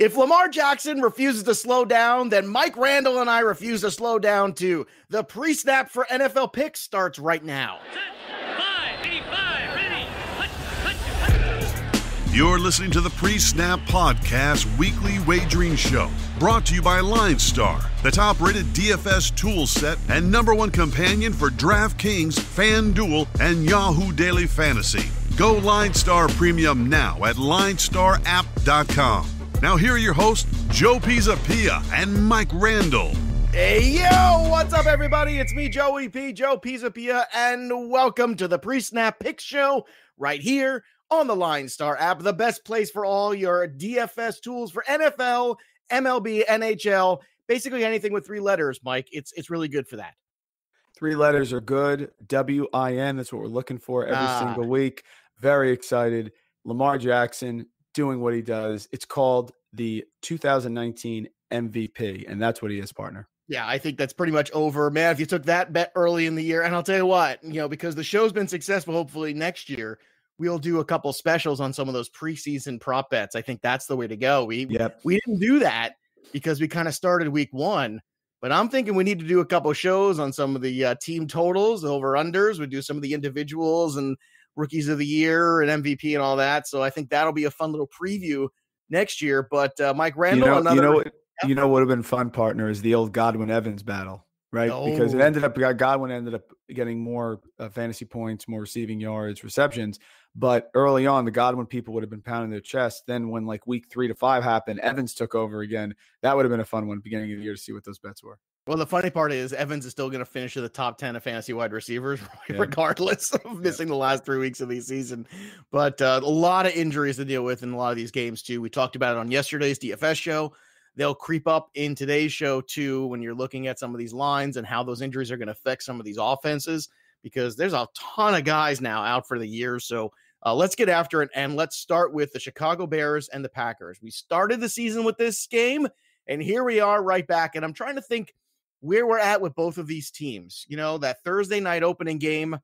If Lamar Jackson refuses to slow down, then Mike Randle and I refuse to slow down too. The pre-snap for NFL picks starts right now. You're listening to the PreSnap Podcast Weekly Wagering Show, brought to you by LineStar, the top-rated DFS tool set and #1 companion for DraftKings, FanDuel, and Yahoo Daily Fantasy. Go LineStar Premium now at LineStarApp.com. Now here are your hosts, Joe Pisapia and Mike Randle. Hey, yo, what's up, everybody? It's me, Joey P, Joe Pisapia, and welcome to the PreSnap Pick Show right here on the LineStar app, the best place for all your DFS tools for NFL, MLB, NHL, basically anything with 3 letters, Mike. It's really good for that. 3 letters are good. WIN, that's what we're looking for every single week. Very excited. Lamar Jackson doing what he does. It's called the 2019 MVP, and that's what he is, partner. Yeah, I think that's pretty much over. Man, if you took that bet early in the year, and I'll tell you what, because the show's been successful, hopefully next year, we'll do a couple specials on some of those preseason prop bets. I think that's the way to go. We didn't do that because we kind of started week 1, but I'm thinking we need to do a couple shows on some of the team totals, over-unders. We do some of the individuals and rookies of the year and MVP and all that. So I think that'll be a fun little preview next year. But Mike Randle, you know what would have been fun, partner, is the old Godwin-Evans battle, right? Because Godwin ended up getting more fantasy points, more receiving yards, receptions. But early on, the Godwin people would have been pounding their chest. Then when like week 3 to 5 happened, Evans took over again. That would have been a fun one beginning of the year to see what those bets were. Well, the funny part is Evans is still going to finish in the top 10 of fantasy wide receivers, regardless of missing the last 3 weeks of the season. But a lot of injuries to deal with in a lot of these games, too. We talked about it on yesterday's DFS show. They'll creep up in today's show, too, when you're looking at some of these lines and how those injuries are going to affect some of these offenses, because there's a ton of guys now out for the year. So let's get after it, and let's start with the Chicago Bears and the Packers. We started the season with this game, and here we are right back. And I'm trying to think where we're at with both of these teams. That Thursday night opening game,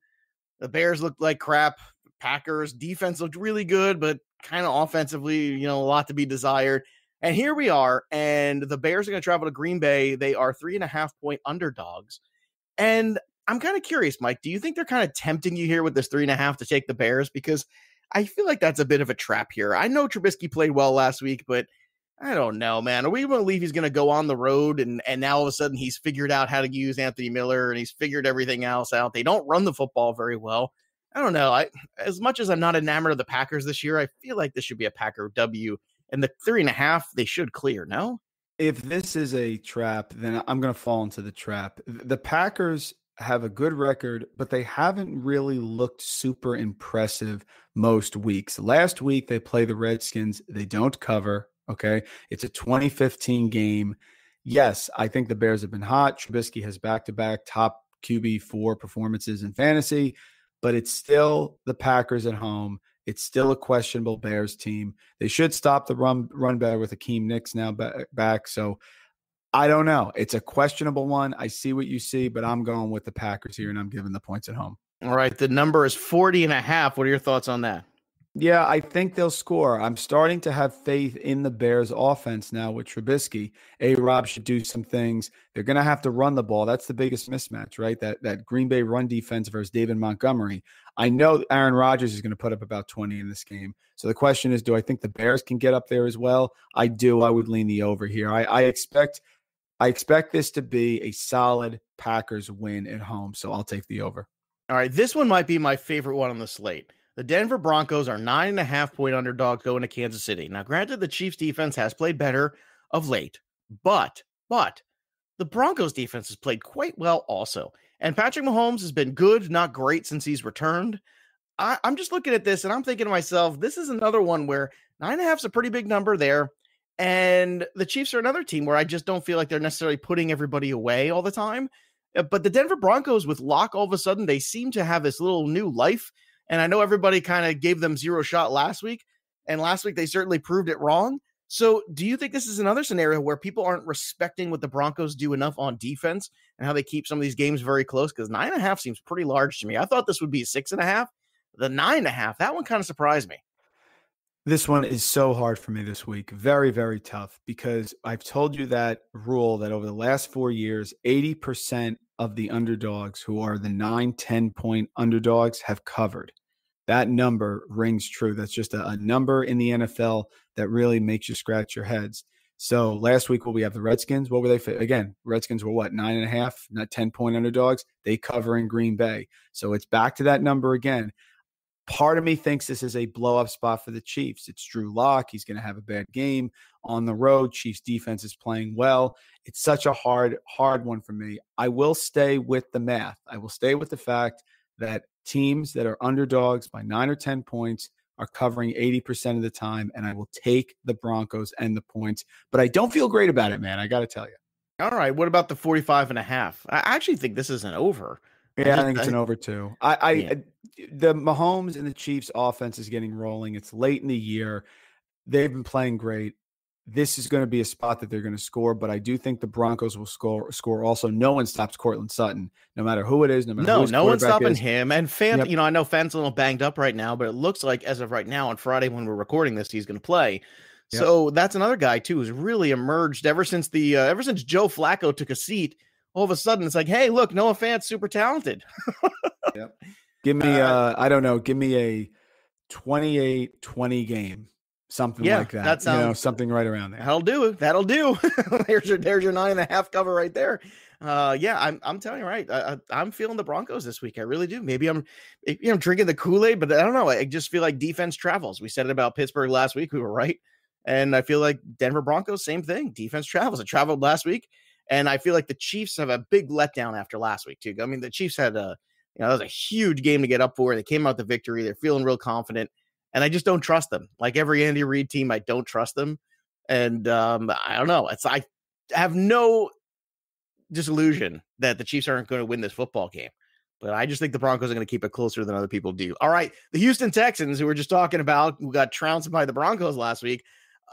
the Bears looked like crap. Packers defense looked really good, but kind of offensively, a lot to be desired. And here we are, and the Bears are going to travel to Green Bay. They are 3.5-point underdogs. And I'm kind of curious, Mike, do you think they're kind of tempting you here with this 3.5 to take the Bears? Because I feel like that's a bit of a trap here. I know Trubisky played well last week, but I don't know, man. Are we going to believe he's going to go on the road and now all of a sudden he's figured out how to use Anthony Miller and he's figured everything else out? They don't run the football very well. I don't know. As much as I'm not enamored of the Packers this year, I feel like this should be a Packer W. And the 3.5, they should clear, no? If this is a trap, then I'm going to fall into the trap. The Packers have a good record, but they haven't really looked super impressive most weeks. Last week, they play the Redskins. They don't cover. Okay, it's a 2015 game. Yes, I think the Bears have been hot. Trubisky has back-to-back top QB4 performances in fantasy, but it's still the Packers at home. It's still a questionable Bears team. They should stop the run better with Akeem Nicks now back. So I don't know. It's a questionable one. I see what you see, but I'm going with the Packers here, and I'm giving the points at home. All right, the number is 40.5. What are your thoughts on that? Yeah, I think they'll score. I'm starting to have faith in the Bears offense now with Trubisky. A-Rob should do some things. They're going to have to run the ball. That's the biggest mismatch, right? That Green Bay run defense versus David Montgomery. I know Aaron Rodgers is going to put up about 20 in this game. So the question is, do I think the Bears can get up there as well? I do. I would lean the over here. I expect this to be a solid Packers win at home. So I'll take the over. All right, this one might be my favorite one on the slate. The Denver Broncos are 9.5-point underdogs going to Kansas City. Now, granted, the Chiefs defense has played better of late, but the Broncos defense has played quite well also. And Patrick Mahomes has been good, not great since he's returned. I'm just looking at this and I'm thinking to myself, this is another one where 9.5 is a pretty big number there. And the Chiefs are another team where I just don't feel like they're necessarily putting everybody away all the time. But the Denver Broncos with Locke, all of a sudden, they seem to have this little new life. And I know everybody kind of gave them zero shot last week. And last week, they certainly proved it wrong. So do you think this is another scenario where people aren't respecting what the Broncos do enough on defense and how they keep some of these games very close? Because 9.5 seems pretty large to me. I thought this would be 6.5. The 9.5, that one kind of surprised me. This one is so hard for me this week. Very, very tough, because I've told you that rule that over the last 4 years, 80% of the underdogs who are the 9-10 point underdogs have covered. That number rings true. That's just a number in the NFL that really makes you scratch your heads. So last week, we have the Redskins. What were they? Again, Redskins were what, 9.5, not 10-point underdogs. They cover in Green Bay. So it's back to that number again. Part of me thinks this is a blow-up spot for the Chiefs. It's Drew Lock. He's going to have a bad game on the road. Chiefs defense is playing well. It's such a hard one for me. I will stay with the math. I will stay with the fact that teams that are underdogs by 9 or 10 points are covering 80% of the time, and I will take the Broncos and the points. But I don't feel great about it, man. I got to tell you. All right. What about the 45.5? I actually think this is an over. Yeah, I think it's an over too. The Mahomes and the Chiefs offense is getting rolling. It's late in the year. They've been playing great. This is going to be a spot that they're going to score, but I do think the Broncos will score also. No one stops Cortland Sutton, no matter who it is, no matter who his no one's stopping is. him. And Fant, I know Fant's a little banged up right now, but it looks like as of right now on Friday when we're recording this, he's going to play. Yep. So that's another guy too who's really emerged ever since Joe Flacco took a seat. All of a sudden, it's like, hey, look, Noah Fant's super talented. Yep. Give me, I don't know, give me a 28-20 game, something like that. That sounds, something right around there. That'll do. there's your 9.5 cover right there. I'm telling you, right. I'm feeling the Broncos this week. I really do. Maybe I'm drinking the Kool-Aid, but I don't know. I just feel like defense travels. We said it about Pittsburgh last week. We were right. And I feel like Denver Broncos, same thing. Defense travels. It traveled last week. And I feel like the Chiefs have a big letdown after last week, too. I mean, the Chiefs had that was a huge game to get up for. They came out the victory. They're feeling real confident. And I just don't trust them. Like every Andy Reid team, I don't trust them. And I don't know. I have no disillusion that the Chiefs aren't going to win this football game. But I just think the Broncos are going to keep it closer than other people do. All right. The Houston Texans, who we're just talking about, who got trounced by the Broncos last week,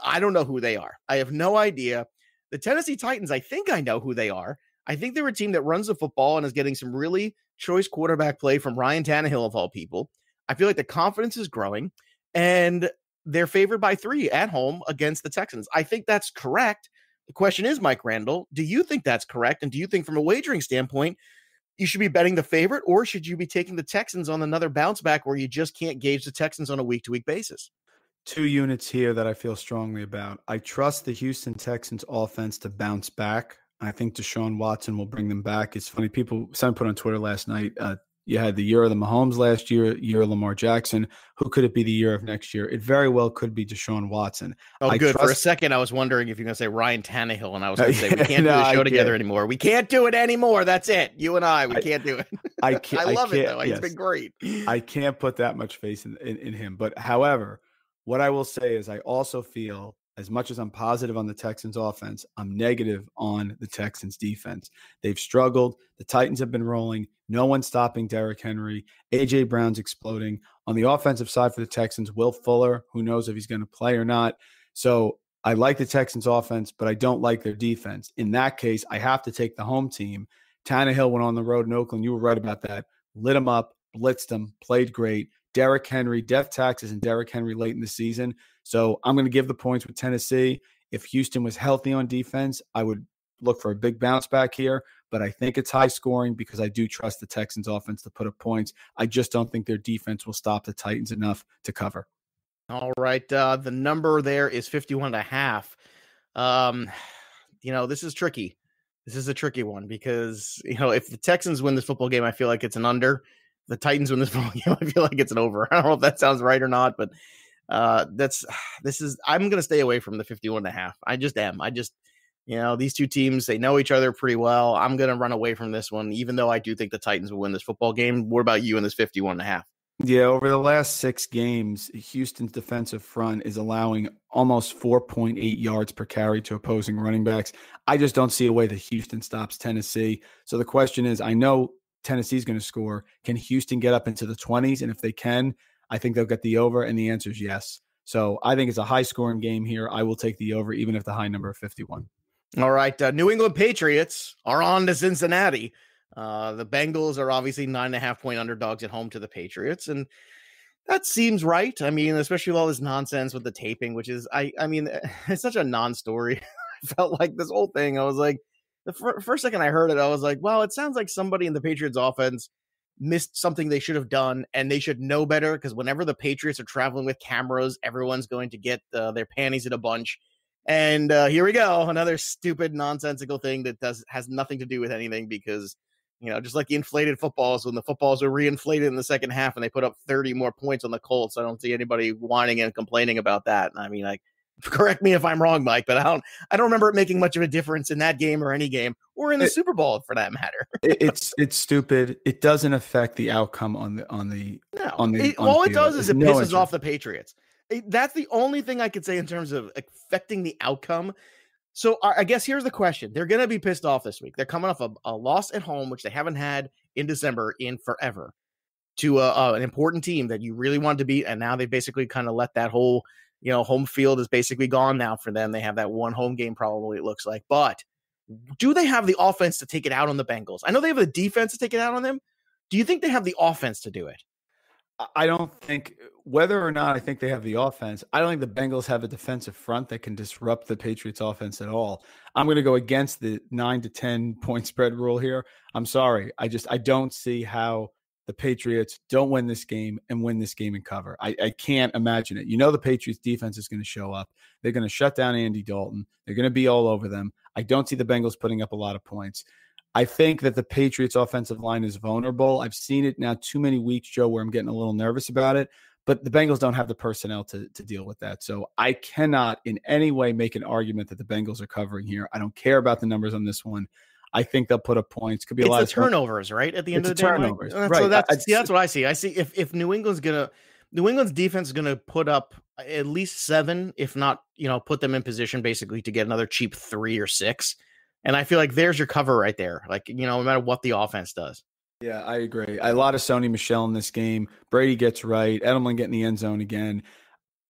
I don't know who they are. I have no idea. The Tennessee Titans, I think I know who they are. I think they're a team that runs the football and is getting some really choice quarterback play from Ryan Tannehill, of all people. I feel like the confidence is growing, and they're favored by 3 at home against the Texans. I think that's correct. The question is, Mike Randle, do you think that's correct? And do you think from a wagering standpoint, you should be betting the favorite, or should you be taking the Texans on another bounce back where you just can't gauge the Texans on a week-to-week basis? 2 units here that I feel strongly about. I trust the Houston Texans offense to bounce back. I think Deshaun Watson will bring them back. It's funny, someone put on Twitter last night, you had the year of the Mahomes last year, year of Lamar Jackson. Who could it be the year of next year? It very well could be Deshaun Watson. Oh, good. For a second, I was wondering if you're going to say Ryan Tannehill, and I was going to say, we can't do the show together anymore. We can't do it anymore. That's it. You and we can't do it. I love it, though. He's been great. I can't put that much faith in him. But however, what I will say is I also feel, as much as I'm positive on the Texans offense, I'm negative on the Texans defense. They've struggled. The Titans have been rolling. No one's stopping Derrick Henry. A.J. Brown's exploding. On the offensive side for the Texans, Will Fuller, who knows if he's going to play or not. So I like the Texans offense, but I don't like their defense. In that case, I have to take the home team. Tannehill went on the road in Oakland. You were right about that. Lit him up, blitzed him, played great. Derrick Henry, death taxes and Derrick Henry late in the season. So I'm going to give the points with Tennessee. If Houston was healthy on defense, I would look for a big bounce back here. But I think it's high scoring because I do trust the Texans offense to put up points. I just don't think their defense will stop the Titans enough to cover. All right. The number there is 51.5. This is tricky. This is a tricky one because, if the Texans win this football game, I feel like it's an under. The Titans win this football game, I feel like it's an over. I don't know if that sounds right or not, but I'm going to stay away from the 51.5. I just am. These two teams, they know each other pretty well. I'm going to run away from this one, even though I do think the Titans will win this football game. What about you in this 51.5? Yeah, over the last 6 games, Houston's defensive front is allowing almost 4.8 yards per carry to opposing running backs. I just don't see a way that Houston stops Tennessee. So the question is, I know Tennessee's going to score. Can Houston get up into the 20s? And if they can, I think they'll get the over. And the answer is yes. So I think it's a high scoring game here. I will take the over, even if the high number of 51. All right. New England Patriots are on to Cincinnati. The Bengals are obviously 9.5 point underdogs at home to the Patriots. And That seems right. I mean, especially with all this nonsense with the taping, which is, I mean, it's such a non-story. I felt like this whole thing, I was like, the first second I heard it, I was like, well, it sounds like somebody in the Patriots offense missed something they should have done, and they should know better, because whenever the Patriots are traveling with cameras, everyone's going to get their panties in a bunch. And here we go, another stupid, nonsensical thing that has nothing to do with anything, because just like the inflated footballs, when the footballs are reinflated in the second half and they put up 30 more points on the Colts, I don't see anybody whining and complaining about that. I mean, correct me if I'm wrong, Mike, but I don't remember it making much of a difference in that game or any game or in the Super Bowl for that matter. It's stupid. It doesn't affect the outcome on the all it does is it pisses off the Patriots. That's the only thing I could say in terms of affecting the outcome. So I guess here's the question. They're going to be pissed off this week. They're coming off a loss at home, which they haven't had in December in forever, to an important team that you really wanted to beat. And now they basically kind of let that whole, home field is basically gone now for them. They have that one home game probably, it looks like. But do they have the offense to take it out on the Bengals? I know they have the defense to take it out on them. Do you think they have the offense to do it? I don't think, whether or not I think they have the offense, I don't think the Bengals have a defensive front that can disrupt the Patriots offense at all. I'm going to go against the 9 to 10 point spread rule here. I'm sorry. I don't see how the Patriots don't win this game and win this game and cover. I can't imagine it. The Patriots defense is going to show up. They're going to shut down Andy Dalton. They're going to be all over them. I don't see the Bengals putting up a lot of points. I think that the Patriots offensive line is vulnerable. I've seen it now too many weeks, Joe, where I'm getting a little nervous about it, but the Bengals don't have the personnel to deal with that. So I cannot in any way make an argument that the Bengals are covering here. I don't care about the numbers on this one. I think they'll put up points. Could be a lot of turnovers, right? At the end of the day, turnovers. Right. So that's what I see. I see if New England's defense is gonna put up at least 7, if not, put them in position basically to get another cheap 3 or 6. And I feel like there's your cover right there. No matter what the offense does. Yeah, I agree. A lot of Sony Michel in this game. Brady gets right. Edelman getting the end zone again.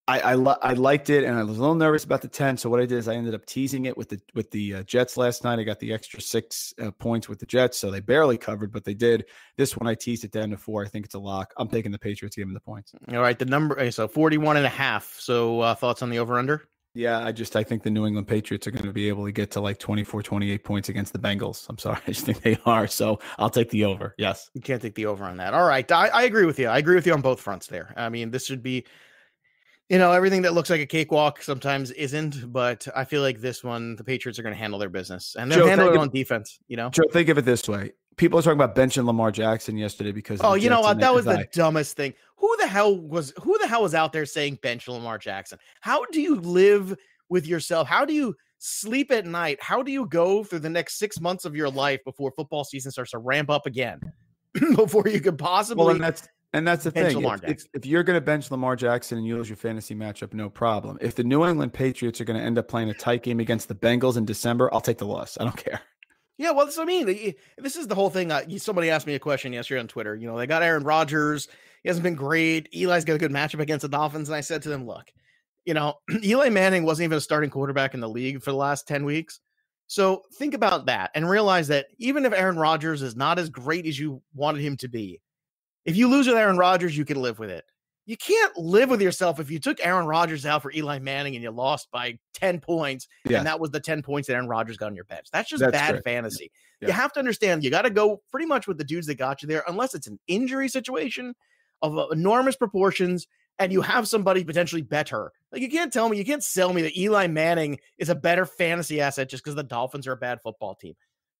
I liked it, and I was a little nervous about the 10. So what I did is I ended up teasing it with the Jets last night. I got the extra 6 points with the Jets, so they barely covered, but they did. This one I teased it down to 4. I think it's a lock. I'm taking the Patriots, giving the points. All right, the number, so 41.5. So thoughts on the over/under? Yeah, I think the New England Patriots are going to be able to get to like 24, 28 points against the Bengals. I'm sorry. I just think they are. So I'll take the over. Yes. You can't take the over on that. All right. I agree with you. I agree with you on both fronts there. I mean, this should be, everything that looks like a cakewalk sometimes isn't, but I feel like this one, the Patriots are going to handle their business, and they'll handle it on defense, Joe, think of it this way. People are talking about benching Lamar Jackson yesterday because of you know what? That was the dumbest thing. Who the hell was out there saying bench Lamar Jackson? How do you live with yourself? How do you sleep at night? How do you go through the next 6 months of your life before football season starts to ramp up again? Before you could possibly and that's the thing. If you're going to bench Lamar Jackson and you lose your fantasy matchup, no problem. If the New England Patriots are going to end up playing a tight game against the Bengals in December, I'll take the loss. I don't care. Yeah, well, that's what I mean. This is the whole thing. Somebody asked me a question yesterday on Twitter. They got Aaron Rodgers. He hasn't been great. Eli's got a good matchup against the Dolphins. And I said to them, look, Eli Manning wasn't even a starting quarterback in the league for the last 10 weeks. So think about that and realize that even if Aaron Rodgers is not as great as you wanted him to be, if you lose with Aaron Rodgers, you can live with it. You can't live with yourself if you took Aaron Rodgers out for Eli Manning and you lost by 10 points, and that was the 10 points that Aaron Rodgers got on your bench. That's bad fantasy. Yeah. You have to understand you got to go pretty much with the dudes that got you there, unless it's an injury situation of enormous proportions and you have somebody potentially better. You can't tell me, you can't sell me that Eli Manning is a better fantasy asset just because the Dolphins are a bad football team.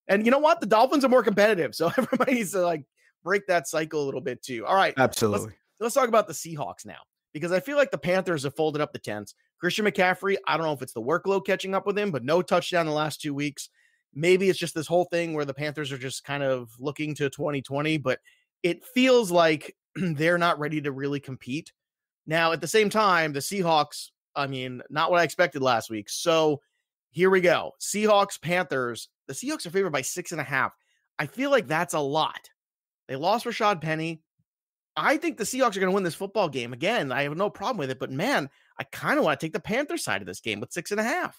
And you know what? The Dolphins are more competitive, so everybody needs to break that cycle a little bit too. All right. Absolutely. Let's talk about the Seahawks now, because I feel like the Panthers have folded up the tents. Christian McCaffrey, I don't know if it's the workload catching up with him, but no touchdown the last 2 weeks. Maybe it's just this whole thing where the Panthers are just kind of looking to 2020, but it feels like they're not ready to really compete. Now, at the same time, the Seahawks, not what I expected last week. So here we go. Seahawks, Panthers. The Seahawks are favored by 6.5. I feel like that's a lot. They lost Rashad Penny. I think the Seahawks are going to win this football game. Again, I have no problem with it, but man, I kind of want to take the Panthers side of this game with 6.5.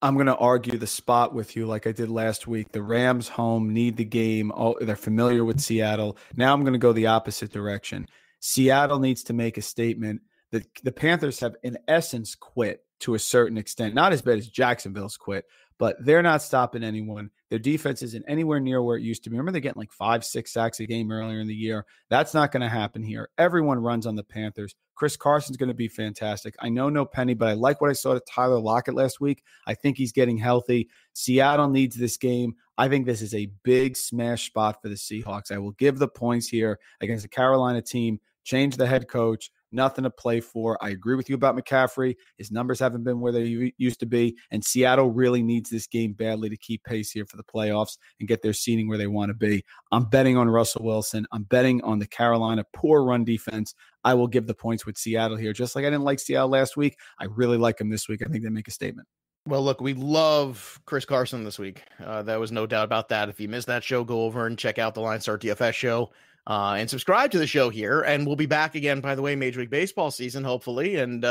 I'm going to argue the spot with you like I did last week. The Rams home need the game. Oh, they're familiar with Seattle. Now I'm going to go the opposite direction. Seattle needs to make a statement. The Panthers have, in essence, quit to a certain extent. Not as bad as Jacksonville's quit, but they're not stopping anyone. Their defense isn't anywhere near where it used to be. Remember, they're getting like 5-6 sacks a game earlier in the year. That's not going to happen here. Everyone runs on the Panthers. Chris Carson's going to be fantastic. I know no Penny, but I like what I saw to Tyler Lockett last week. I think he's getting healthy. Seattle needs this game. I think this is a big smash spot for the Seahawks. I will give the points here against the Carolina team. Change the head coach. Nothing to play for. I agree with you about McCaffrey. His numbers haven't been where they used to be, and Seattle really needs this game badly to keep pace here for the playoffs and get their seeding where they want to be. I'm betting on Russell Wilson. I'm betting on the Carolina poor run defense. I will give the points with Seattle here. Just like I didn't like Seattle last week, I really like them this week. I think they make a statement. Well, look, we love Chris Carson this week. There was no doubt about that. If you missed that show, go over and check out the LineStar DFS show. And subscribe to the show here, and we'll be back again, by the way, Major League Baseball season, hopefully, and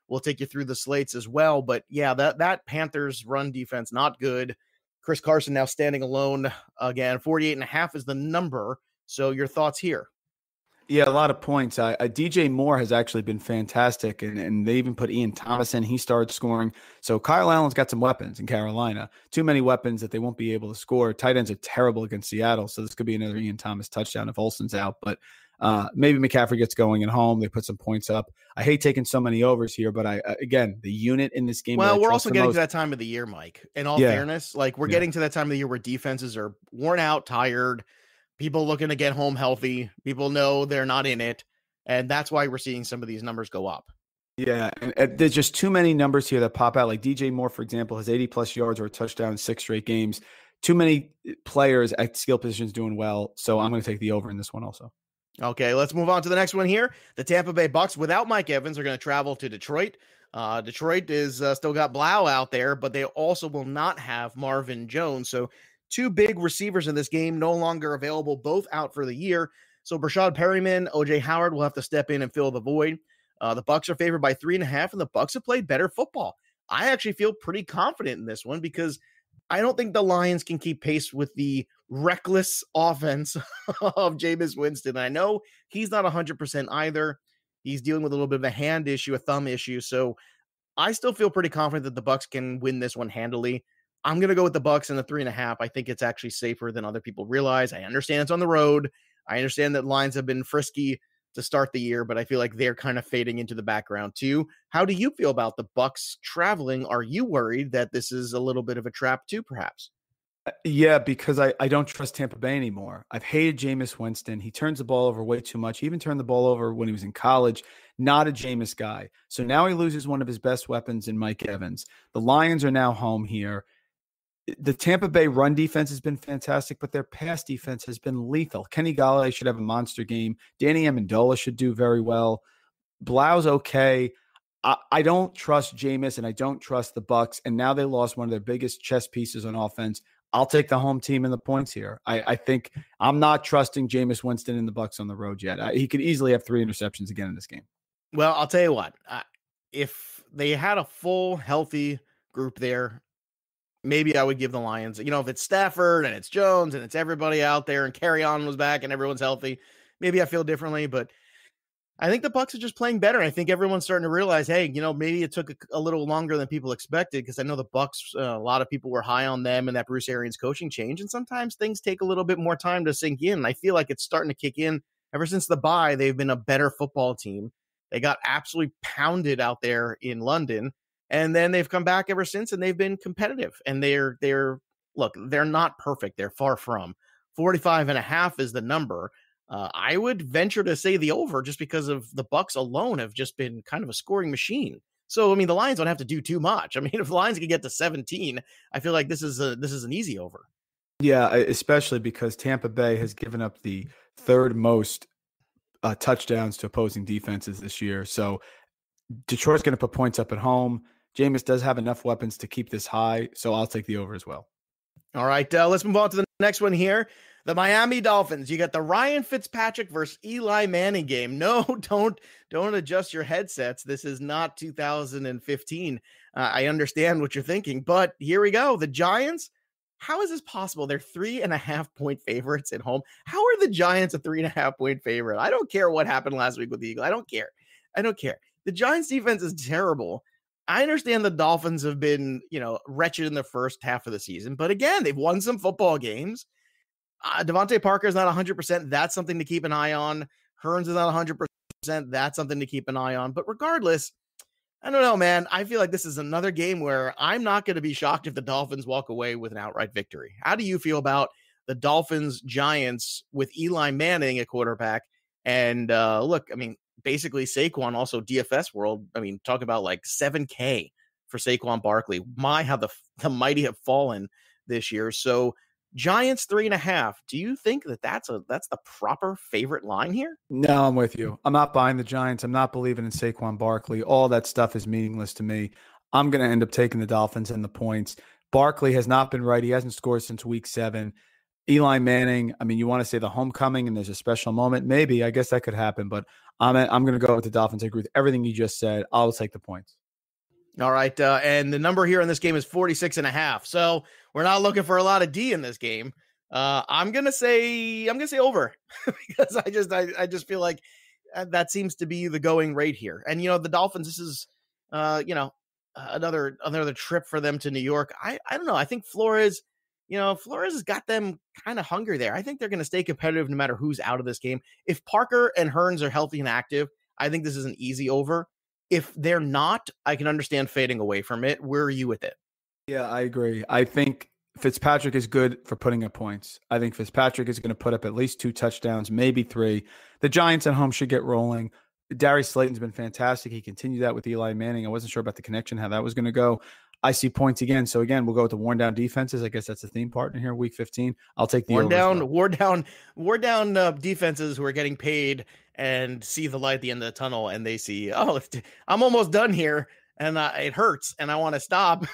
we'll take you through the slates as well. But yeah, that Panthers run defense, not good. Chris Carson now standing alone again. 48.5 is the number. So your thoughts here? Yeah, a lot of points. DJ Moore has actually been fantastic, and they even put Ian Thomas in. He started scoring. So Kyle Allen's got some weapons in Carolina. Too many weapons that they won't be able to score. Tight ends are terrible against Seattle, so this could be another Ian Thomas touchdown if Olsen's out. But maybe McCaffrey gets going at home. They put some points up. I hate taking so many overs here, but again, the unit in this game. Well, we're also getting to that time of the year, Mike. In all fairness, like we're getting to that time of the year where defenses are worn out, tired. People looking to get home healthy. People know they're not in it. And that's why we're seeing some of these numbers go up. Yeah, and there's just too many numbers here that pop out. Like DJ Moore, for example, has 80-plus yards or a touchdown in 6 straight games. Too many players at skill positions doing well. So I'm going to take the over in this one also. Okay, let's move on to the next one here. The Tampa Bay Bucks, without Mike Evans, are going to travel to Detroit. Detroit is still got Blau out there, but they also will not have Marvin Jones. So 2 big receivers in this game no longer available, both out for the year. So Brashad Perryman, OJ Howard will have to step in and fill the void. The Bucks are favored by 3.5, and the Bucks have played better football. I actually feel pretty confident in this one because I don't think the Lions can keep pace with the reckless offense of Jameis Winston. I know he's not 100% either. He's dealing with a little bit of a hand issue, a thumb issue. So I still feel pretty confident that the Bucks can win this one handily. I'm going to go with the Bucks and the 3.5. I think it's actually safer than other people realize. I understand it's on the road. I understand that lines have been frisky to start the year, but I feel like they're kind of fading into the background too. How do you feel about the Bucks traveling? Are you worried that this is a little bit of a trap too, perhaps? Yeah, because I don't trust Tampa Bay anymore. I've hated Jameis Winston. He turns the ball over way too much. He even turned the ball over when he was in college. Not a Jameis guy. So now he loses one of his best weapons in Mike Evans. The Lions are now home here. The Tampa Bay run defense has been fantastic, but their pass defense has been lethal. Kenny Golladay should have a monster game. Danny Amendola should do very well. Blau's okay. I don't trust Jameis, and I don't trust the Bucks. And now they lost one of their biggest chess pieces on offense. I'll take the home team and the points here. I think I'm not trusting Jameis Winston and the Bucks on the road yet. He could easily have 3 interceptions again in this game. Well, I'll tell you what. If they had a full, healthy group there, maybe I would give the Lions, if it's Stafford and it's Jones and it's everybody out there and Carry-On was back and everyone's healthy, maybe I feel differently, but I think the Bucks are just playing better. I think everyone's starting to realize, hey, maybe it took a little longer than people expected because I know the Bucks, a lot of people were high on them and that Bruce Arians coaching change, and sometimes things take a little bit more time to sink in. I feel like it's starting to kick in. Ever since the bye, they've been a better football team. They got absolutely pounded out there in London. And then they've come back ever since, and they've been competitive. And they're not perfect. They're far from. 45.5 is the number. I would venture to say the over just because of the Bucks alone have just been kind of a scoring machine. So, the Lions don't have to do too much. If the Lions can get to 17, I feel like this is an easy over. Yeah, especially because Tampa Bay has given up the 3rd most touchdowns to opposing defenses this year. So Detroit's going to put points up at home. Jameis does have enough weapons to keep this high, so I'll take the over as well. All right, let's move on to the next one here. The Miami Dolphins. You got the Ryan Fitzpatrick versus Eli Manning game. No, don't adjust your headsets. This is not 2015. I understand what you're thinking, but here we go. The Giants how is this possible? They're 3.5-point favorites at home. How are the Giants a 3.5-point favorite? I don't care what happened last week with the Eagles. I don't care. The Giants defense is terrible. I understand the Dolphins have been, wretched in the first half of the season, but again, they've won some football games. Devontae Parker is not 100%. That's something to keep an eye on. Hearns is not 100%. That's something to keep an eye on. But regardless, I don't know, man. I feel like this is another game where I'm not going to be shocked if the Dolphins walk away with an outright victory. How do you feel about the Dolphins Giants with Eli Manning at quarterback? And look, I mean, basically Saquon, also DFS world. I mean, talk about like $7K for Saquon Barkley. How the mighty have fallen this year. So Giants 3.5. Do you think that's the proper favorite line here? No, I'm with you. I'm not buying the Giants. I'm not believing in Saquon Barkley. All that stuff is meaningless to me. I'm going to end up taking the Dolphins and the points. Barkley has not been right. He hasn't scored since week 7. Eli Manning, I mean, you want to say the homecoming and there's a special moment? Maybe. I guess that could happen, but I'm going to go with the Dolphins. I agree with everything you just said. I'll take the points. All right. And the number here in this game is 46.5. So we're not looking for a lot of D in this game. I'm going to say over because I just feel like that seems to be the going rate here. And, the Dolphins, this is, another trip for them to New York. I don't know. I think Flores has got them kind of hungry there. I think they're going to stay competitive no matter who's out of this game. If Parker and Hearns are healthy and active, I think this is an easy over. If they're not, I can understand fading away from it. Where are you with it? Yeah, I agree. I think Fitzpatrick is good for putting up points. I think Fitzpatrick is going to put up at least 2 touchdowns, maybe 3. The Giants at home should get rolling. Darius Slayton's been fantastic. He continued that with Eli Manning. I wasn't sure about the connection, how that was going to go. I see points again. So again, we'll go with the worn down defenses. I guess that's the theme partner here, week 15. I'll take the wore down defenses who are getting paid and see the light at the end of the tunnel, and they see, I'm almost done here, and it hurts, and I want to stop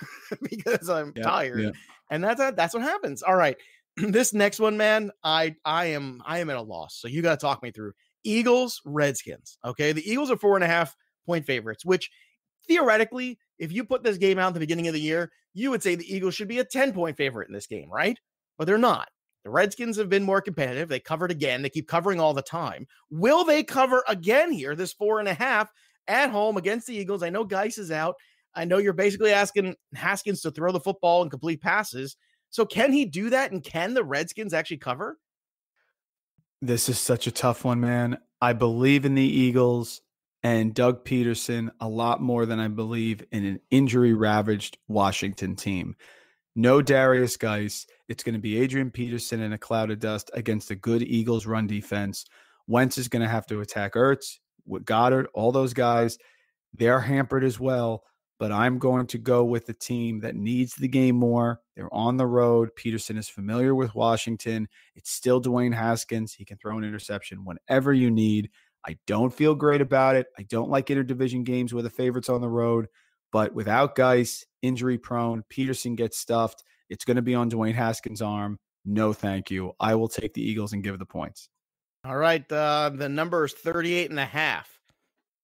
because I'm tired. Yeah. And that's what happens. All right, this next one, man, I am at a loss. So you got to talk me through Eagles, Redskins. Okay, the Eagles are 4.5-point favorites, which theoretically, if you put this game out at the beginning of the year, you would say the Eagles should be a 10-point favorite in this game, right? But they're not. The Redskins have been more competitive. They covered again. They keep covering all the time. Will they cover again here, this 4.5 at home against the Eagles? I know Geis is out. I know you're basically asking Haskins to throw the football and complete passes. So can he do that? And can the Redskins actually cover? This is such a tough one, man. I believe in the Eagles and Doug Peterson a lot more than I believe in an injury-ravaged Washington team. No Darius Geis. It's going to be Adrian Peterson in a cloud of dust against a good Eagles run defense. Wentz is going to have to attack Ertz, Goddard, all those guys. They're hampered as well, but I'm going to go with the team that needs the game more. They're on the road. Peterson is familiar with Washington. It's still Dwayne Haskins. He can throw an interception whenever you need. I don't feel great about it. I don't like interdivision games where the favorites on the road, but without Geis, injury prone, Peterson gets stuffed. It's going to be on Dwayne Haskins' arm. No, thank you. I will take the Eagles and give the points. All right. The number is 38.5.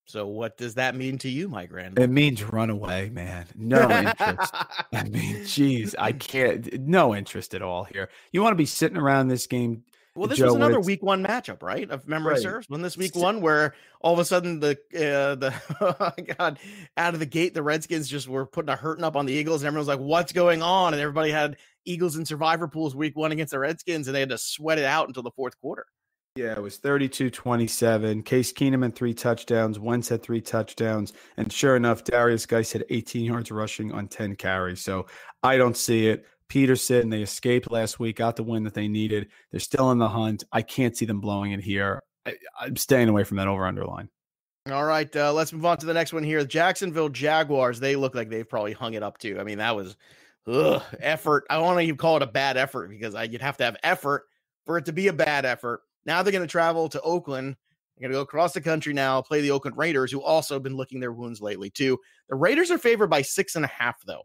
So what does that mean to you, Mike Randle? It means run away, man. No interest. I mean, geez, I can't. No interest at all here. You want to be sitting around this game. Well, this was another week 1 matchup, right? If memory serves. When this week 1, where all of a sudden oh God, out of the gate, the Redskins just were putting a hurting up on the Eagles, and everyone was like, "What's going on?" And everybody had Eagles in survivor pools week 1 against the Redskins, and they had to sweat it out until the fourth quarter. Yeah, it was 32-27. Case Keenum had 3 touchdowns. Wentz had 3 touchdowns. And sure enough, Darius Geis had 18 yards rushing on 10 carries. So I don't see it. Peterson, they escaped last week, got the win that they needed. They're still in the hunt. I can't see them blowing it here. I'm staying away from that over-under line. All right, let's move on to the next one here. Jacksonville Jaguars, they look like they've probably hung it up too. I mean, that was effort. I don't want to even call it a bad effort because you'd have to have effort for it to be a bad effort. Now they're going to travel to Oakland. They're going to go across the country now, play the Oakland Raiders, who also have been licking their wounds lately too. The Raiders are favored by 6.5 though.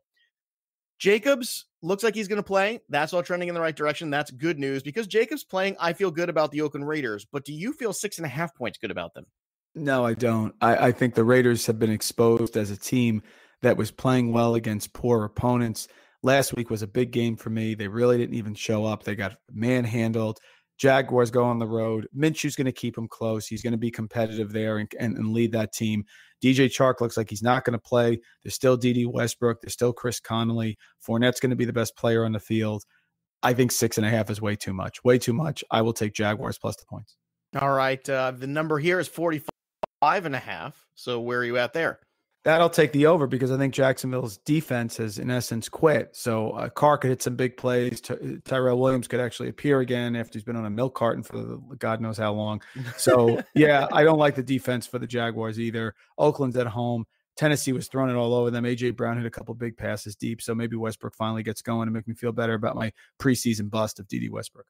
Jacobs looks like he's going to play. That's all trending in the right direction. That's good news because Jacobs playing. I feel good about the Oakland Raiders, but do you feel 6.5 points good about them? No, I don't. I think the Raiders have been exposed as a team that was playing well against poor opponents. Last week was a big game for me. They really didn't even show up. They got manhandled. Jaguars go on the road. Minshew's going to keep them close. He's going to be competitive there and lead that team. DJ Chark looks like he's not going to play. There's still D.D. Westbrook. There's still Chris Connolly. Fournette's going to be the best player on the field. I think 6.5 is way too much. Way too much. I will take Jaguars plus the points. All right. The number here is 45.5. So where are you at there? That'll take the over because I think Jacksonville's defense has, in essence, quit. So Carr could hit some big plays. Tyrell Williams could actually appear again after he's been on a milk carton for God knows how long. So, yeah, I don't like the defense for the Jaguars either. Oakland's at home. Tennessee was throwing it all over them. A.J. Brown hit a couple big passes deep. So maybe Westbrook finally gets going and make me feel better about my preseason bust of D.D. Westbrook.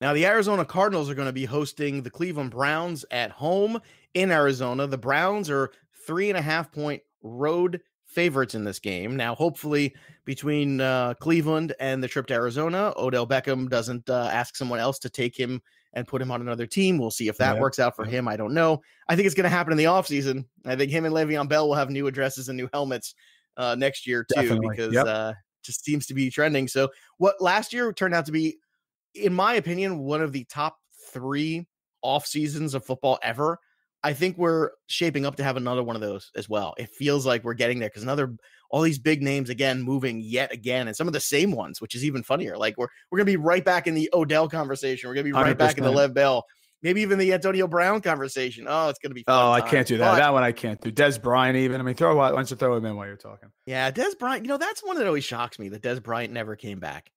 Now, the Arizona Cardinals are going to be hosting the Cleveland Browns at home in Arizona. The Browns are 3.5-point road favorites in this game. Now, hopefully, between Cleveland and the trip to Arizona, Odell Beckham doesn't ask someone else to take him and put him on another team. We'll see if that works out for him. I don't know. I think it's going to happen in the offseason. I think him and Le'Veon Bell will have new addresses and new helmets next year, too, Definitely. because just seems to be trending. So what last year turned out to be, in my opinion, one of the top 3 off seasons of football ever. I think we're shaping up to have another one of those as well. It feels like we're getting there because all these big names again, moving yet again, and some of the same ones, which is even funnier. Like we're going to be right back in the Odell conversation. We're going to be right 100%. back in the Lev Bell, maybe even the Antonio Brown conversation. Oh, it's going to be fun. Oh, I can't do that. That one I can't do. Des Bryant even. I mean, why don't you throw him in while you're talking? Yeah, Des Bryant. That's one that always shocks me that Des Bryant never came back.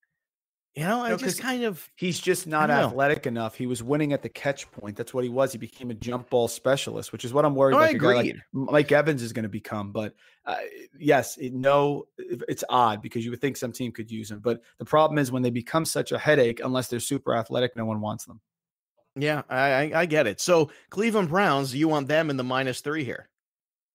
I just kind of... He's just not athletic enough. He was winning at the catch point. That's what he was. He became a jump ball specialist, which is what I'm worried about. I agree. Like Mike Evans is going to become. But yes, it's odd because you would think some team could use him. But the problem is when they become such a headache, unless they're super athletic, no one wants them. Yeah, I get it. So Cleveland Browns, you want them in the -3 here?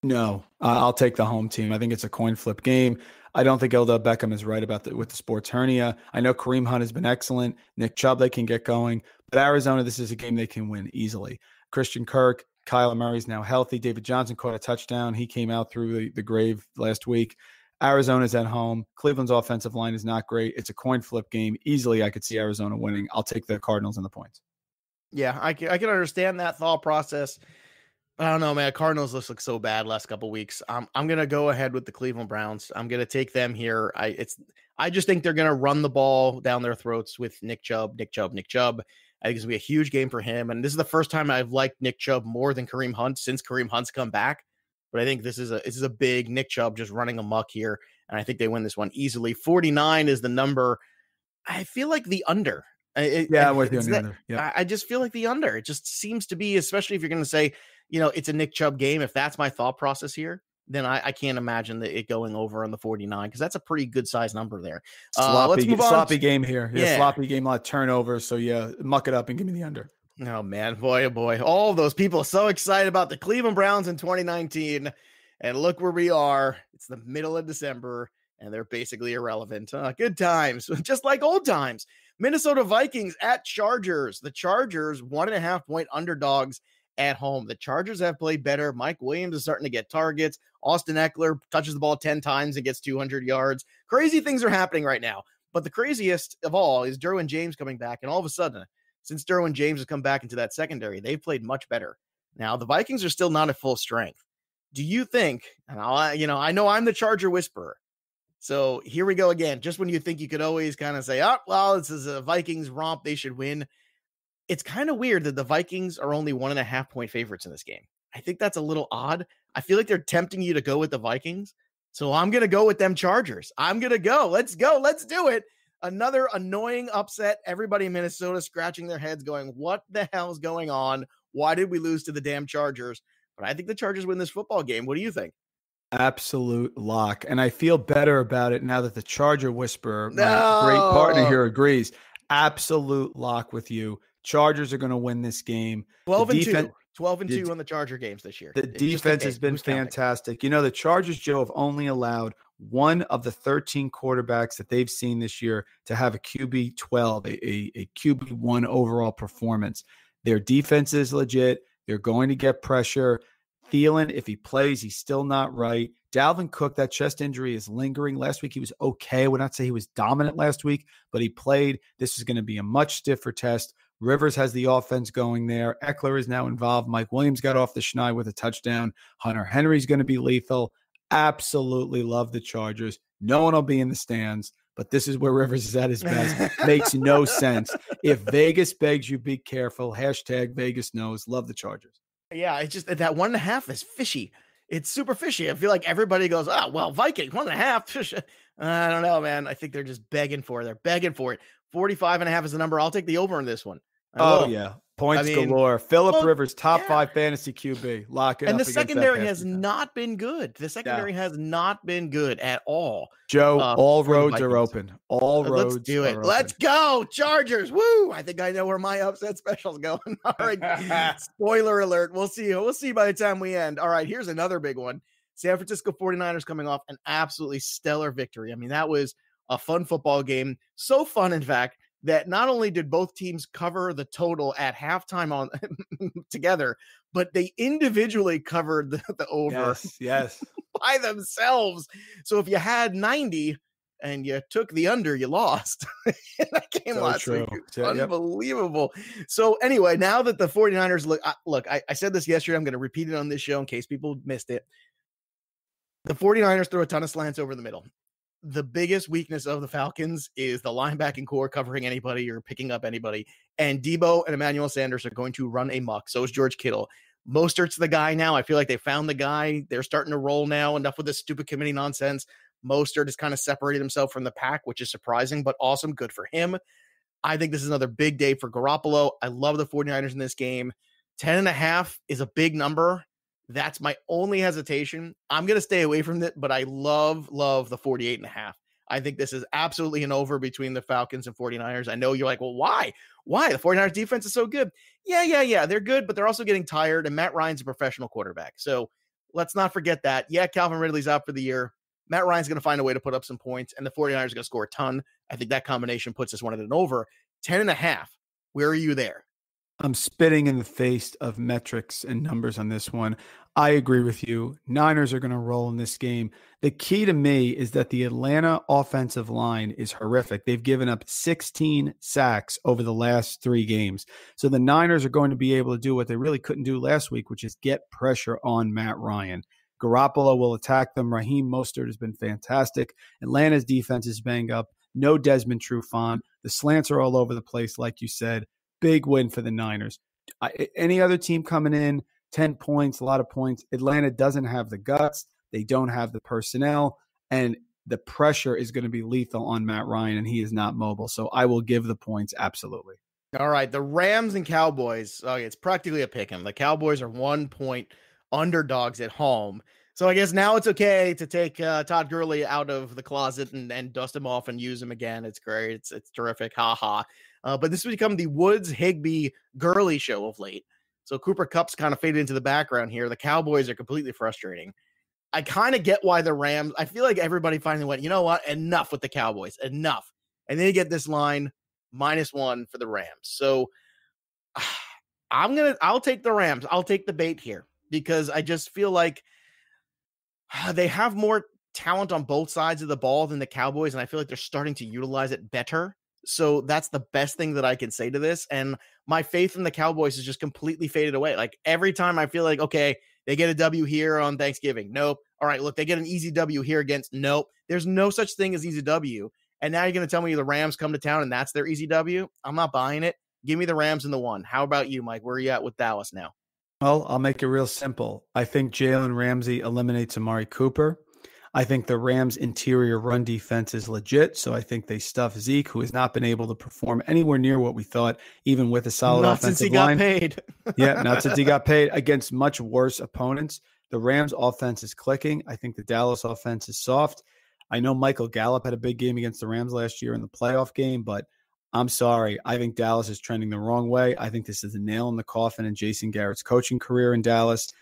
No, I'll take the home team. I think it's a coin flip game. I don't think Odell Beckham is right with the sports hernia. I know Kareem Hunt has been excellent. Nick Chubb, they can get going. But Arizona, this is a game they can win easily. Christian Kirk, Kyler Murray's now healthy. David Johnson caught a touchdown. He came out through the grave last week. Arizona's at home. Cleveland's offensive line is not great. It's a coin flip game. Easily, I could see Arizona winning. I'll take the Cardinals and the points. Yeah, I can understand that thought process. I don't know, man. Cardinals look so bad last couple of weeks. I'm going to go ahead with the Cleveland Browns. I'm going to take them here. I just think they're going to run the ball down their throats with Nick Chubb. I think it's going to be a huge game for him. And this is the first time I've liked Nick Chubb more than Kareem Hunt since Kareem Hunt's come back. But I think this is a big Nick Chubb just running amok here. And I think they win this one easily. 49 is the number. I feel like the under. I'm with you on the under. Yeah. I just feel like the under. It just seems to be, especially if you're going to say, it's a Nick Chubb game. If that's my thought process here, then I can't imagine it going over on the 49 because that's a pretty good size number there. Let's move on. Sloppy game here. Yeah, sloppy game, a lot of turnovers. So muck it up and give me the under. Oh man, boy, oh boy. All those people are so excited about the Cleveland Browns in 2019. And look where we are. It's the middle of December and they're basically irrelevant. Good times, just like old times. Minnesota Vikings at Chargers. The Chargers 1.5-point underdogs at home. The Chargers have played better. Mike Williams is starting to get targets. Austin Eckler touches the ball 10 times and gets 200 yards. Crazy things are happening right now. But the craziest of all is Derwin James coming back. And all of a sudden, since Derwin James has come back into that secondary, they've played much better. Now, the Vikings are still not at full strength. Do you think, and I know I'm the Charger whisperer. So here we go again. Just when you think you could always kind of say, this is a Vikings romp, they should win. It's kind of weird that the Vikings are only 1.5-point favorites in this game. I think that's a little odd. I feel like they're tempting you to go with the Vikings. So I'm going to go with them Chargers. I'm going to go. Let's go. Let's do it. Another annoying upset. Everybody in Minnesota scratching their heads going, what the hell is going on? Why did we lose to the damn Chargers? But I think the Chargers win this football game. What do you think? Absolute lock. And I feel better about it now that the Charger whisperer, my great partner here, agrees. Absolute lock with you. Chargers are going to win this game. 12-2 on the Charger games this year. The defense has been fantastic. The Chargers, Joe, have only allowed one of the 13 quarterbacks that they've seen this year to have a QB 12, a QB 1 overall performance. Their defense is legit. They're going to get pressure. Thielen, if he plays, he's still not right. Dalvin Cook, that chest injury is lingering. Last week he was okay. I would not say he was dominant last week, but he played. This is going to be a much stiffer test. Rivers has the offense going there. Eckler is now involved. Mike Williams got off the schneid with a touchdown. Hunter Henry's going to be lethal. Absolutely love the Chargers. No one will be in the stands, but this is where Rivers is at his best. Makes no sense. If Vegas begs you, be careful. Hashtag Vegas knows. Love the Chargers. Yeah, it's just that 1.5 is fishy. It's super fishy. I feel like everybody goes, oh, well, Vikings, 1.5. I don't know, man. I think they're just begging for it. They're begging for it. 45.5 is the number. I'll take the over in this one. Yeah. Points galore. Phillip Rivers, top 5 fantasy QB. Lock it up. And the secondary has not been good. The secondary has not been good at all. Joe, all roads are open. All roads. Let's do it. Let's go, Chargers. Woo! I think I know where my upset special's going. All right. Spoiler alert. We'll see. We'll see by the time we end. All right. Here's another big one. San Francisco 49ers coming off an absolutely stellar victory. I mean, that was a fun football game. So fun, in fact, that not only did both teams cover the total at halftime on together, but they individually covered the over yes. by themselves. So if you had 90 and you took the under, you lost. That game last week. Unbelievable. So anyway, now that the 49ers I said this yesterday, I'm going to repeat it on this show in case people missed it. The 49ers throw a ton of slants over the middle. The biggest weakness of the Falcons is the linebacking core covering anybody or picking up anybody. And Debo and Emmanuel Sanders are going to run amok. So is George Kittle. Mostert's the guy now. I feel like they found the guy. They're starting to roll now. Enough with this stupid committee nonsense. Mostert has kind of separated himself from the pack, which is surprising, but awesome. Good for him. I think this is another big day for Garoppolo. I love the 49ers in this game. 10.5 is a big number. That's my only hesitation. I'm going to stay away from it, but I love the 48.5. I think this is absolutely an over between the Falcons and 49ers. I know you're like, well, why? Why? The 49ers defense is so good. Yeah. They're good, but they're also getting tired, and Matt Ryan's a professional quarterback. So let's not forget that. Yeah, Calvin Ridley's out for the year. Matt Ryan's going to find a way to put up some points, and the 49ers are going to score a ton. I think that combination puts this one at an over. 10.5. Where are you there? I'm spitting in the face of metrics and numbers on this one. I agree with you. Niners are going to roll in this game. The key to me is that the Atlanta offensive line is horrific. They've given up 16 sacks over the last 3 games. So the Niners are going to be able to do what they really couldn't do last week, which is get pressure on Matt Ryan. Garoppolo will attack them. Raheem Mostert has been fantastic. Atlanta's defense is banged up. No Desmond Trufant. The slants are all over the place, like you said. Big win for the Niners. Any other team coming in, 10 points, a lot of points. Atlanta doesn't have the guts. They don't have the personnel. And the pressure is going to be lethal on Matt Ryan, and he is not mobile. So I will give the points, absolutely. All right, the Rams and Cowboys. Okay, it's practically a pick 'em. The Cowboys are 1-point underdogs at home. So I guess now it's okay to take Todd Gurley out of the closet and dust him off and use him again. It's great. It's terrific. Ha ha. But this has become the Woods, Higbee, Gurley show of late. So Cooper Kupp's kind of faded into the background here. The Cowboys are completely frustrating. I kind of get why the Rams, I feel like everybody finally went, you know what? Enough with the Cowboys. Enough. And then you get this line, -1 for the Rams. So I'll take the Rams. I'll take the bait here because I just feel like they have more talent on both sides of the ball than the Cowboys, and I feel like they're starting to utilize it better. So that's the best thing that I can say to this. And my faith in the Cowboys is just completely faded away. Like every time I feel like, okay, they get a W here on Thanksgiving. Nope. All right, look, they get an easy W here against. Nope. There's no such thing as easy W. And now you're going to tell me the Rams come to town and that's their easy W? I'm not buying it. Give me the Rams and the 1. How about you, Mike? Where are you at with Dallas now? Well, I'll make it real simple. I think Jalen Ramsey eliminates Amari Cooper. I think the Rams' interior run defense is legit, so I think they stuff Zeke, who has not been able to perform anywhere near what we thought, even with a solid offensive line. Not since he got paid. Yeah, not since he got paid against much worse opponents. The Rams' offense is clicking. I think the Dallas offense is soft. I know Michael Gallup had a big game against the Rams last year in the playoff game, but I'm sorry. I think Dallas is trending the wrong way. I think this is a nail in the coffin in Jason Garrett's coaching career in Dallas.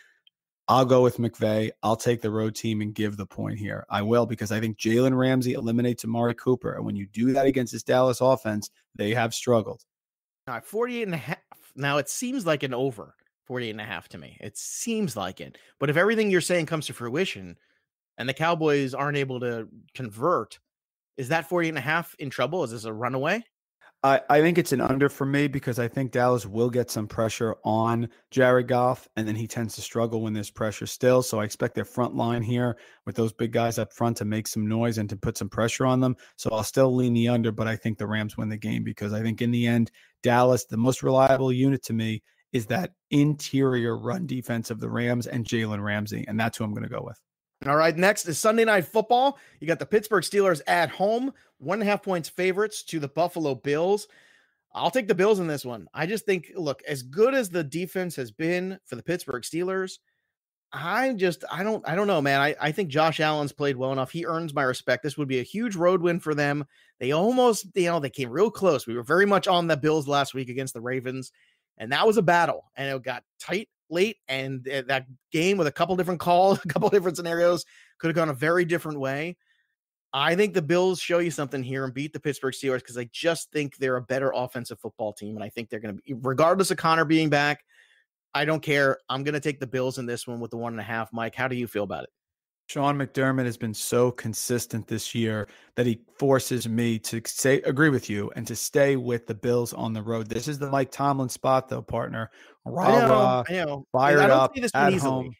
I'll go with McVay. I'll take the road team and give the point here. I will, because I think Jalen Ramsey eliminates Amari Cooper. And when you do that against this Dallas offense, they have struggled. All right, 48.5. Now it seems like an over. 48.5 to me. It seems like it. But if everything you're saying comes to fruition and the Cowboys aren't able to convert, is that 48.5 in trouble? Is this a runaway? I think it's an under for me because I think Dallas will get some pressure on Jared Goff, and then he tends to struggle when there's pressure still. So I expect their front line here with those big guys up front to make some noise and to put some pressure on them. So I'll still lean the under, but I think the Rams win the game because I think in the end, Dallas, the most reliable unit to me is that interior run defense of the Rams and Jalen Ramsey, and that's who I'm going to go with. All right, next is Sunday Night Football. You got the Pittsburgh Steelers at home, 1.5 points favorites to the Buffalo Bills. I'll take the Bills in this one. I just think, look, as good as the defense has been for the Pittsburgh Steelers, I don't know, man. I think Josh Allen's played well enough. He earns my respect. This would be a huge road win for them. They almost, they came real close. We were very much on the Bills last week against the Ravens, and that was a battle, and it got tight late, and that game with a couple different calls, a couple different scenarios could have gone a very different way. I think the Bills show you something here and beat the Pittsburgh Steelers because I just think they're a better offensive football team, and I think they're going to be, regardless of Connor being back, I don't care. I'm going to take the Bills in this one with the 1.5. Mike, how do you feel about it? Sean McDermott has been so consistent this year that he forces me to agree with you and to stay with the Bills on the road. This is the Mike Tomlin spot, though, partner. I know. Fired up see this at easily.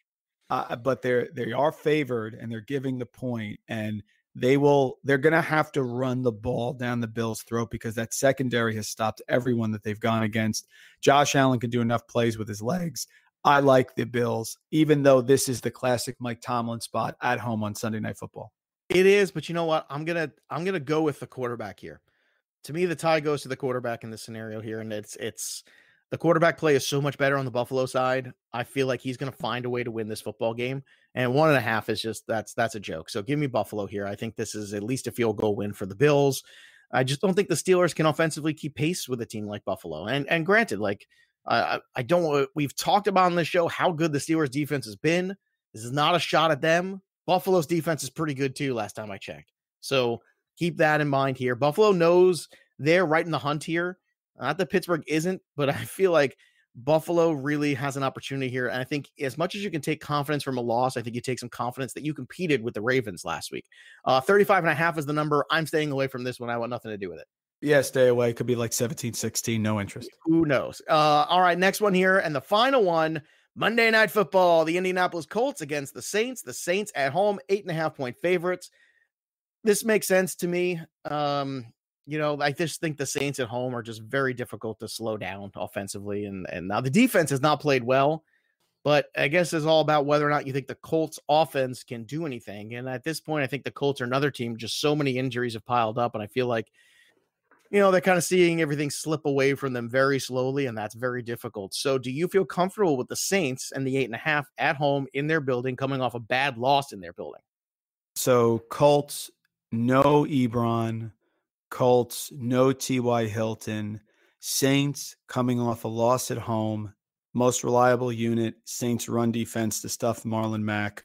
home, but they are favored and they're giving the point, and they're going to have to run the ball down the Bills' throat because that secondary has stopped everyone that they've gone against. Josh Allen can do enough plays with his legs. I like the Bills, even though this is the classic Mike Tomlin spot at home on Sunday Night Football. It is, but you know what? I'm gonna go with the quarterback here. To me, the tie goes to the quarterback in this scenario here, and it's the quarterback play is so much better on the Buffalo side. I feel like he's gonna find a way to win this football game, and 1.5 is just that's a joke. So give me Buffalo here. I think this is at least a field goal win for the Bills. I just don't think the Steelers can offensively keep pace with a team like Buffalo. And granted, like. I don't. We've talked about on this show how good the Steelers defense has been. This is not a shot at them. Buffalo's defense is pretty good too. Last time I checked, so keep that in mind here. Buffalo knows they're right in the hunt here. Not that Pittsburgh isn't, but I feel like Buffalo really has an opportunity here. And I think as much as you can take confidence from a loss, I think you take some confidence that you competed with the Ravens last week. 35.5 is the number. I'm staying away from this one. I want nothing to do with it. Yeah, stay away. Could be like 17-16, no interest. Who knows? All right, next one here. And the final one, Monday Night Football, the Indianapolis Colts against the Saints. The Saints at home, 8.5 point favorites. This makes sense to me. I just think the Saints at home are just very difficult to slow down offensively. And now the defense has not played well, but I guess it's all about whether or not you think the Colts offense can do anything. And at this point, I think the Colts are another team. Just so many injuries have piled up. And I feel like, they're kind of seeing everything slip away from them very slowly, and that's very difficult. So do you feel comfortable with the Saints and the 8.5 at home in their building, coming off a bad loss in their building? So Colts, no Ebron. Colts, no T.Y. Hilton. Saints coming off a loss at home. Most reliable unit, Saints run defense to stuff Marlon Mack.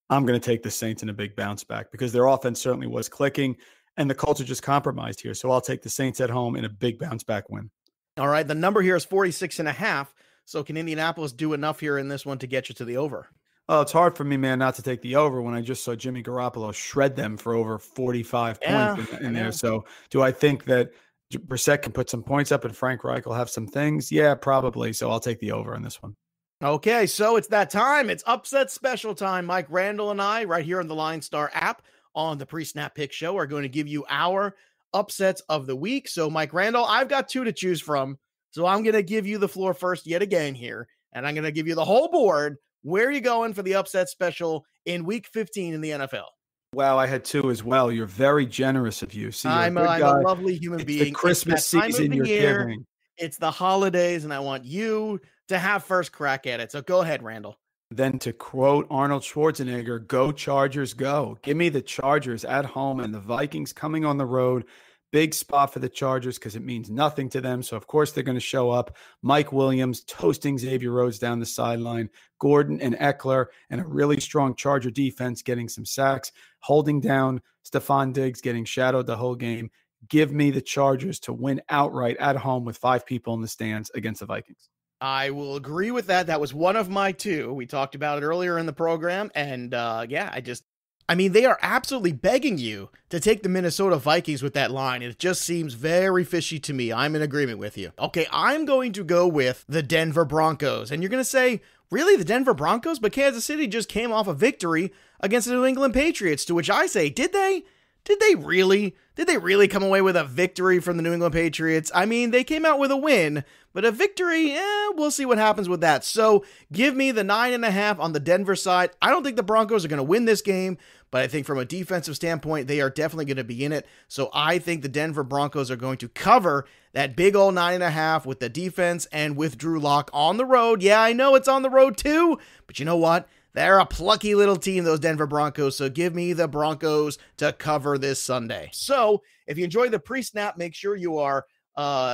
I'm going to take the Saints in a big bounce back because their offense certainly was clicking. And the Colts are just compromised here. So I'll take the Saints at home in a big bounce back win. All right. The number here is 46.5. So can Indianapolis do enough here in this one to get you to the over? Oh, it's hard for me, man, not to take the over when I just saw Jimmy Garoppolo shred them for over 45 points in there. So do I think that Brissett can put some points up and Frank Reich will have some things? Yeah, probably. So I'll take the over on this one. Okay. So it's that time. It's upset special time. Mike Randle and I right here on the LineStar app on the Pre-Snap Pick Show are going to give you our upsets of the week. So Mike Randle, I've got 2 to choose from. So I'm going to give you the floor first yet again here. And I'm going to give you the whole board. Where are you going for the upset special in week 15 in the NFL? Wow, I had 2 as well. You're very generous of you. See, I'm a lovely human being. The Christmas season you're giving. It's the holidays, and I want you to have first crack at it. So go ahead, Randall. Then to quote Arnold Schwarzenegger, go Chargers, go. Give me the Chargers at home and the Vikings coming on the road. Big spot for the Chargers because it means nothing to them. So, of course, they're going to show up. Mike Williams toasting Xavier Rhodes down the sideline. Gordon and Eckler and a really strong Charger defense getting some sacks, holding down Stephon Diggs, getting shadowed the whole game. Give me the Chargers to win outright at home with 5 people in the stands against the Vikings. I will agree with that. That was one of my two. We talked about it earlier in the program. And they are absolutely begging you to take the Minnesota Vikings with that line. It just seems very fishy to me. I'm in agreement with you. Okay, I'm going to go with the Denver Broncos. And you're going to say, really, the Denver Broncos? But Kansas City just came off a victory against the New England Patriots, to which I say, did they? Did they really come away with a victory from the New England Patriots? I mean, they came out with a win, but a victory, we'll see what happens with that. So give me the 9.5 on the Denver side. I don't think the Broncos are going to win this game, but I think from a defensive standpoint, they are definitely going to be in it. So I think the Denver Broncos are going to cover that big old 9.5 with the defense and with Drew Lock on the road. Yeah, I know it's on the road too, but you know what? They're a plucky little team, those Denver Broncos, so give me the Broncos to cover this Sunday. So if you enjoy the pre-snap, make sure you are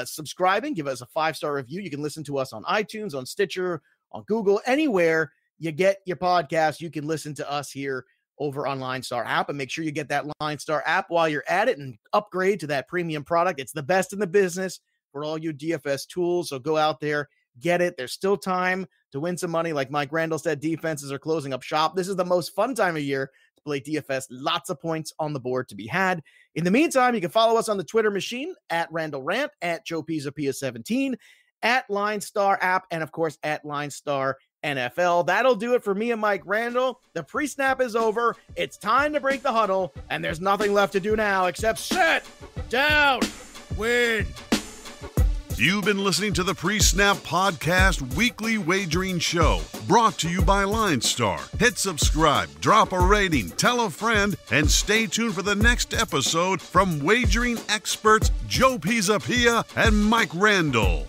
subscribing. Give us a 5-star review. You can listen to us on iTunes, on Stitcher, on Google, anywhere you get your podcast. You can listen to us here over on LineStar App, and make sure you get that LineStar App while you're at it and upgrade to that premium product. It's the best in the business for all you DFS tools, so go out there, get it. There's still time to win some money. Like Mike Randle said, defenses are closing up shop. This is the most fun time of year to play DFS. Lots of points on the board to be had. In the meantime, you can follow us on the Twitter machine at Randle Rant, at Joe Pisapia 17, at LineStar App, and of course at LineStar NFL. That'll do it for me and Mike Randle. The pre-snap is over. It's time to break the huddle, and there's nothing left to do now except sit down, win. You've been listening to the PreSnap Podcast Weekly Wagering Show, brought to you by LineStar. Hit subscribe, drop a rating, tell a friend, and stay tuned for the next episode from wagering experts Joe Pisapia and Mike Randle.